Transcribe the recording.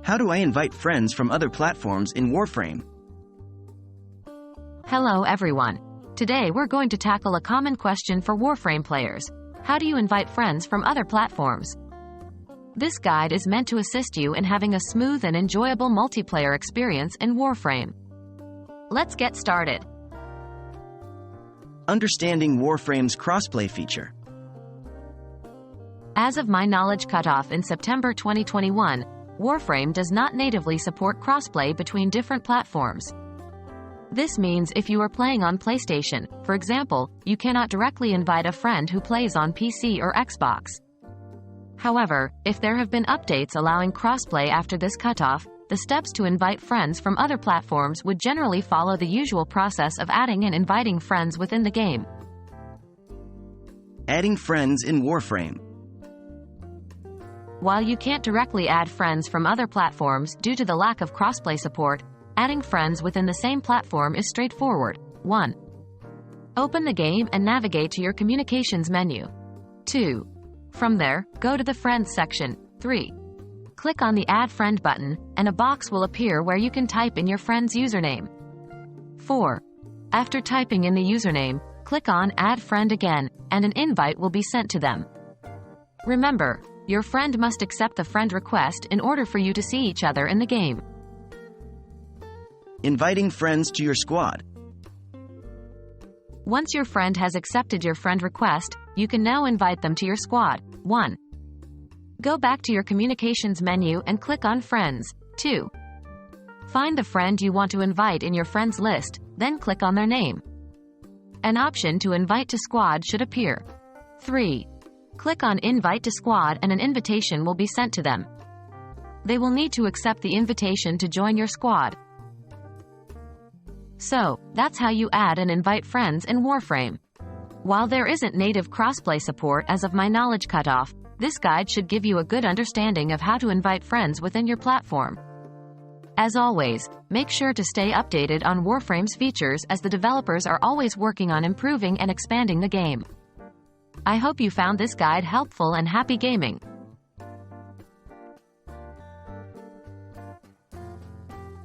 How do I invite friends from other platforms in Warframe? Hello everyone. Today we're going to tackle a common question for Warframe players. How do you invite friends from other platforms? This guide is meant to assist you in having a smooth and enjoyable multiplayer experience in Warframe. Let's get started. Understanding Warframe's crossplay feature. As of my knowledge cutoff in September 2021, Warframe does not natively support crossplay between different platforms. This means if you are playing on PlayStation, for example, you cannot directly invite a friend who plays on PC or Xbox. However, if there have been updates allowing crossplay after this cutoff, the steps to invite friends from other platforms would generally follow the usual process of adding and inviting friends within the game. Adding friends in Warframe. While you can't directly add friends from other platforms due to the lack of crossplay support, adding friends within the same platform is straightforward. 1. Open the game and navigate to your communications menu. 2. From there, go to the Friends section. 3. Click on the Add Friend button, and a box will appear where you can type in your friend's username. 4. After typing in the username, click on Add Friend again, and an invite will be sent to them. Remember, your friend must accept the friend request in order for you to see each other in the game. Inviting friends to your squad. Once your friend has accepted your friend request, you can now invite them to your squad. 1. Go back to your communications menu and click on Friends. 2. Find the friend you want to invite in your friends list, then click on their name. An option to invite to squad should appear. 3. Click on Invite to Squad and an invitation will be sent to them. They will need to accept the invitation to join your squad. So, that's how you add and invite friends in Warframe. While there isn't native crossplay support as of my knowledge cutoff, this guide should give you a good understanding of how to invite friends within your platform. As always, make sure to stay updated on Warframe's features as the developers are always working on improving and expanding the game. I hope you found this guide helpful and happy gaming.